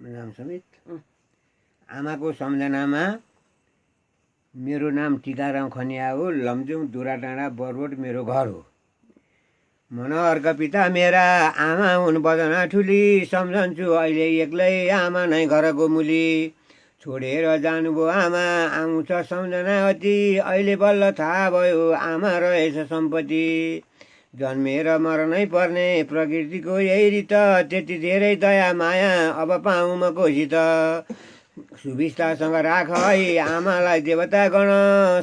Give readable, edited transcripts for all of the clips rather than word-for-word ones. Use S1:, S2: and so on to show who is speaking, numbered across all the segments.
S1: नाम समेत आमाको सम्झनामा मेरो नाम टिकाराम खनिया हो। लमजुङ दुराडाँडा बरबोट मेरो घर हो। मनोहरका पिता मेरा आमा हुन् बदना ठुली। सम्झन्छु अहिले एक्लै आमा नै घरको मुली। छोडेर जानुभयो आमा आउँछ सम्झना अति। अहिले बल्ल थाहा भयो आमा रहेछ सम्पत्ति। जन्मेर मर्नै पर्ने प्रकृतिको यही रित। त्यति धेरै दया माया अब पाऊँ म कोसित। सुविस्तासँग राख है आमालाई देवता गण।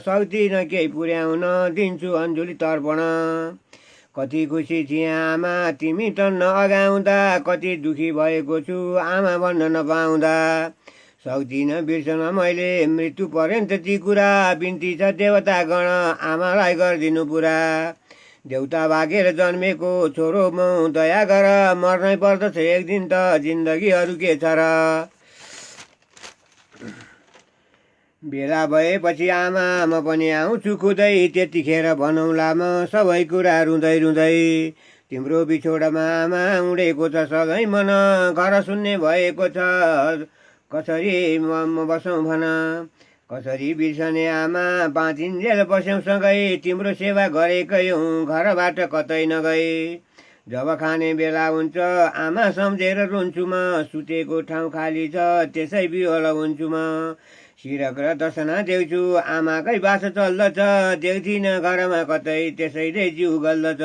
S1: सक्दिनँ केही पुर्याउन दिन्छु अन्जुली तर्पण। कति खुसी थिएँ आमा तिमी टन्न अगाउँदा। कति दुखी भएको छु आमा भन्न नपाउँदा। सक्दिनँ बिर्सन मैले मृत्यु पर्यन्त ती कुरा। बिन्ती छ देवता गण आमालाई गरिदिनु पुरा। देउता भागेर जन्मेको छोरो म दया गर। मर्नै पर्दछ एक दिन त जिन्दगी अरू के छ र। बेला भएपछि आमा म पनि आउँछु खुदै। त्यतिखेर भनौँला म सबै कुरा रुँदै रुँदै। तिम्रो बिछोडमा आमा उडेको छ सधैँ मन। घर सुन्ने भएको छ कसरी म बसौँ भन। कसरी बिर्सने आमा बाँचिन्जेल बस्यौँ सँगै। तिम्रो सेवा गरेकै हुँ घरबाट कतै नगई। जब खाने बेला हुन्छ आमा सम्झेर रुन्छु म। सुतेको ठाउँ खाली छ त्यसै बिहोला हुन्छु म। सिरक र दसना देख्छु आमाकै बास चल्दछ। देख्दिनँ घरमा कतै त्यसैले जिउ गल्दछ।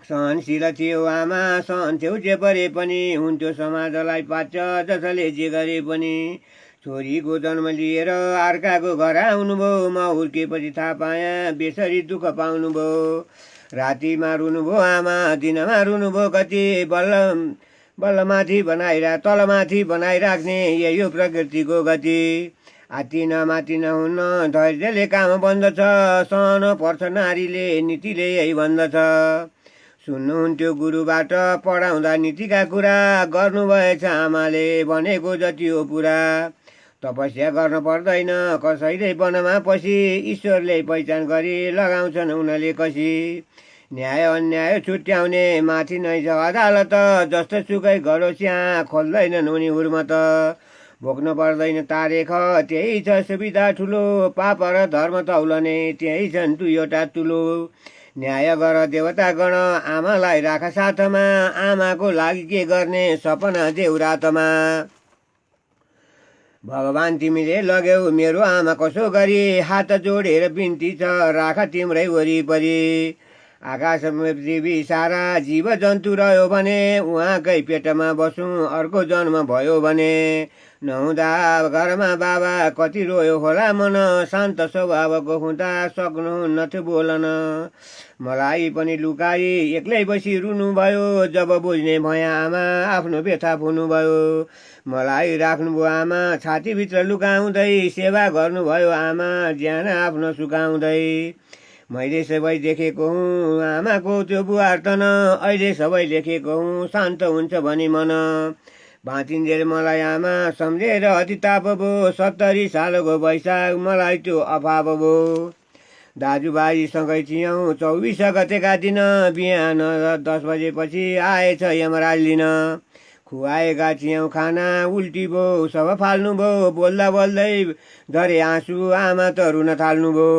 S1: सहनशील थियो आमा सहन्थ्यौ जे परे पनि। हुन्थ्यो समाजलाई पाच्छ जसले जे गरे पनि। छोरीको जन्म लिएर अर्काको घर आउनुभयो। म हुर्केपछि थाहा पाएँ बेसरी दुःख पाउनुभयो। रातिमा रुनुभयो आमा दिनमा रुनुभयो कति। बल्लमाथि तलमाथि बनाइराख्ने यही हो प्रकृतिको गति। आत्ति नमात्ति नहुन्न धैर्यले काम बन्दछ। सहन पर्छ नारीले नीतिले यही भन्दछ। सुन्नुहुन्थ्यो गुरुबाट पढाउँदा नीतिका कुरा। गर्नुभएछ आमाले भनेको जति हो पुरा। तपस्या गर्न पर्दैन कसैले वनमा पसी। ईश्वरले पहिचान गरी लगाउँछन् उनले कसी। न्याय अन्याय छुट्याउने माथि नै छ अदालत। जस्तो सुकै गरोस् यहाँ खोल्दैनन् उनी हुर्मत। भोग्नु पर्दैन तारेख त्यही छ सुविधा ठुलो। पाप र धर्म तौलने त्यही छन् दुईवटा तुलो। न्याय गर देवता गण आमालाई राख साथमा। आमाको लागि के गर्ने सपना देऊ रातमा। भगवान तिमीले लग्यौ मेरो आमा कसो गरी। हात जोडेर बिन्ती छ राख तिम्रै वरिपरि। आकाश पृथ्वी सारा जीव जन्तु रह्यो भने। उहाँकै पेटमा बसौँ अर्को जन्म भयो भने। नहुँदा घरमा बाबा कति रोयो होला मन। शान्त स्वभावको हुँदा सक्नुहुन्नथ्यो बोलन। मलाई पनि लुकाई एक्लै बसी रुनुभयो। जब बुझ्ने भया आमा आफ्नो व्यथा फुन्नुभयो। मलाई राख्नुभयो आमा छातीभित्र लुकाउँदै। सेवा गर्नुभयो आमा ज्यान आफ्नो सुकाउँदै। मैले सबै देखेको हुँ आमाको त्यो बुहार्तन। अहिले सबै लेखेको हुँ शान्त हुन्छ भनी मन। बाँचिन्जेल मलाई आमा सम्झेर अति ताप भयो। 70 सालको वैशाख मलाई त्यो अभाव भयो। दाजुभाइसँगै थियौँ 24 गतेका दिन। बिहान 10 बजेपछि आएछ यमराज लिन। खुवाएका थियौँ खाना उल्टी भयो सब फाल्नु भयो। बोल्दा बोल्दै झरे आँसु आमा त रुन थाल्नुभयो।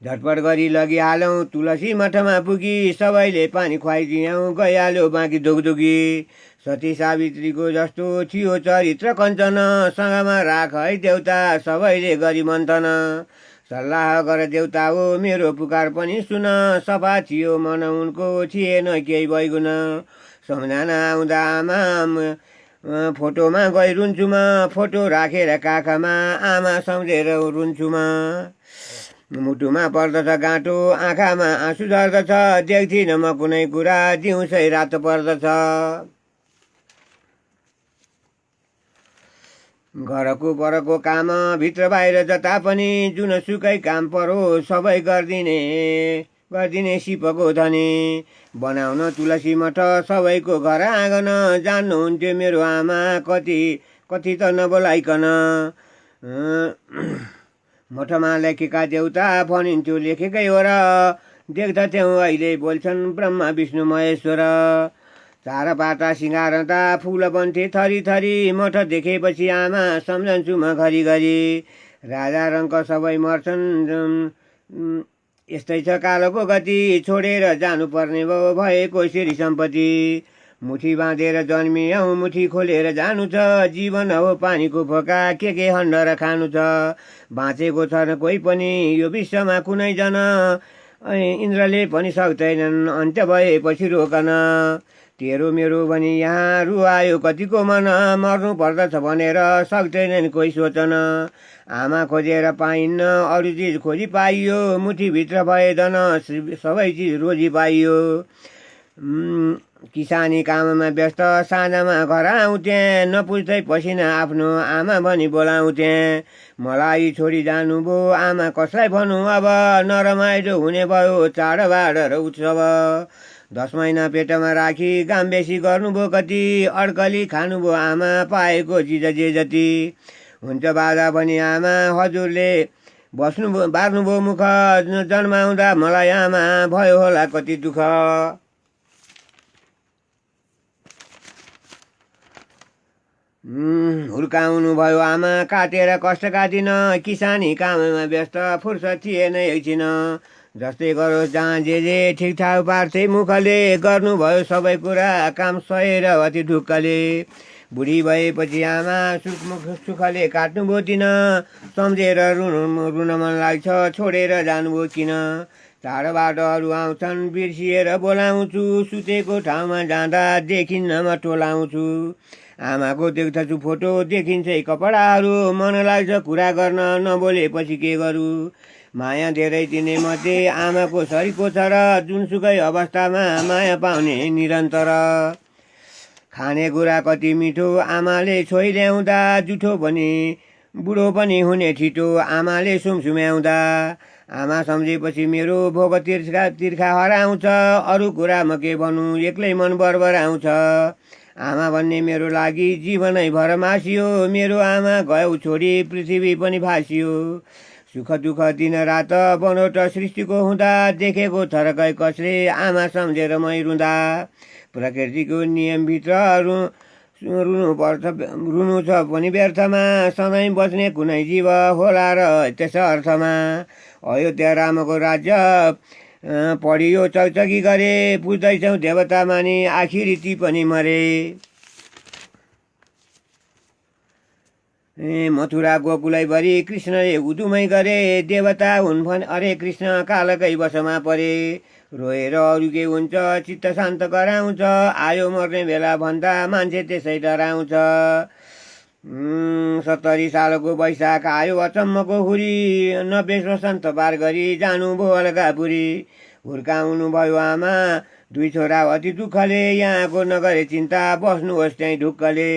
S1: झटपट गरी लगिहालौँ तुलसी मठमा पुगी। सबैले पानी खुवाइदियौँ गइहाल्यो बाँकी दुखदुखी। सती सावित्रीको जस्तो थियो चरित्र कञ्चन। सँगमा राख है देउता सबैले गरी मन्थन। सल्लाह गर देउता हो मेरो पुकार पनि सुन। सफा थियो मन उनको थिएन केही बैगुन। सम्झना आउँदा आमा फोटोमा गई रुन्छु म। फोटो राखेर काखमा आमा सम्झेर रुन्छु म। मुटुमा पर्दछ गाँठो आँखामा आँसु झर्दछ। देख्दिनँ म कुनै कुरा दिउँसै रात पर्दछ। घरको परको काम भित्र बाहिर जता पनि। जुनसुकै काम परो सबै गरिदिने सिपको धनी। बनाउन तुलसी मठ सबैको घर आँगन। जान्नुहुन्थ्यो मेरो आमा कति त नबोलाइकन। मठमा लेखेका देउता भनिन्थ्यो लेखेकै हो र। देख्दथ्यौँ अहिले बोल्छन् ब्रह्मा विष्णु महेश्वर। चारपाटा सिँगारदा फुल बन्थे थरी थरी मठ देखेपछि आमा सम्झन्छु म घरिघरि राजा रङ्क सबै मर्छन् यस्तै छ कालोको गति छोडेर जानुपर्ने भएको सिरी सम्पत्ति मुठी बाँधेर जन्मियौँ मुठी खोलेर जानु छ जीवन हो पानीको फोका के हन्डर खानु छ बाँचेको छ कोही पनि यो विश्वमा कुनै जना इन्द्रले पनि सक्दैनन् अन्त्य भएपछि रोकन तेरो मेरो भनी यहाँ रुवायो कतिको मन मर्नु पर्दछ भनेर सक्दैनन् कोही सोचन आमा खोजेर पाइन्न अरू चिज खोजी पाइयो मुठीभित्र भएदन सबै चिज रोजी पाइयो किसानी काममा व्यस्त साँझमा घर आउँथे नपुज्दै पसिना आफ्नो आमा भनी बोलाउँथे मलाई छोडी जानुभयो आमा कसलाई भनौँ अब नरमाइलो हुने भयो चाडबाड र उत्सव 10 महिना पेटमा राखी काम बेसी गर्नुभयो कति अड्कली खानुभयो आमा पाएको चिज जे जति हुन्छ बाजा भनी आमा हजुरले बार्नुभयो मुख जन्माउँदा मलाई आमा भयो होला कति दुःख हुर्काउनु भयो आमा काटेर कष्टका दिन किसानी काममा व्यस्त फुर्सद थिएन एकछिन जस्तै गरोस् जहाँ जे ठिकठाक पार्थे मुखले गर्नुभयो सबै कुरा काम सहेर अति ढुक्कले बुढी भएपछि आमा सुखले काट्नुभयो दिन सम्झेर रुन मन लाग्छ छोडेर जानुभयो किन चाडबाडहरू आउँछन् बिर्सिएर बोलाउँछु सुतेको ठाउँमा जाँदा देखिन्न म टोलाउँछु आमाको देख्दछु फोटो देखिन्छ कपडाहरू मन लाग्छ कुरा गर्न नबोलेपछि के गरू माया धेरै दिने मध्ये आमाको सरीको छ र जुनसुकै अवस्थामा माया पाउने निरन्तर खानेकुरा कति मिठो आमाले छोइ ल्याउँदा जुठो पनि बुढो पनि हुने छिटो आमाले सुमसुम्याउँदा आमा सम्झेपछि मेरो भोग तिर्खा हराउँछ अरू कुरा म के भनौँ एक्लै मन बरबर आउँछ आमा भन्ने मेरो लागि जीवनै भर मासियो मेरो आमा गयो छोडी पृथ्वी पनि भासियो सुख दुःख दिन रात बनोट सृष्टिको हुँदा देखेको थरकै कसले आमा सम्झेर मै रुँदा प्रकृतिको नियमभित्र रुनु छ पनि व्यर्थमा सधैँ बस्ने कुनै जीव होला र त्यस अर्थमा अयोध्या रामको राज्य पढियो चकचकी गरे पुज्दैछौँ देवता मानि आखिरी ती पनि मरे मथुरा गोकुलैभरि कृष्णले उदुमै गरे देवता हुन् भने अरे कृष्ण कालकै वशमा परे रोएर अरू के हुन्छ चित्त शान्त गराउँछ आयो मर्ने बेला भन्दा मान्छे त्यसै डराउँछ 70 सालको वैशाख आयो अचम्मको हुरी 90 वसन्त पार गरी जानुभयो अलगापुरी हुर्काउनु भयो आमा 2 छोरा अति दुःखले यहाँको नगरे चिन्ता बस्नुहोस् त्यहीँ ढुक्कले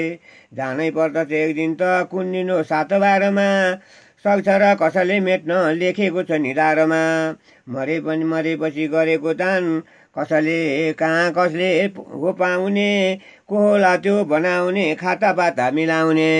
S1: जानै पर्दछ एक दिन त कुन दिन हो 7 बारमा सक्छ र कसैले मेट्न लेखेको छ निधारमा मरेपछि गरेको दान कसले कहाँ कसले हो पाउने को होला त्यो बनाउने खाता बाता मिलाउने।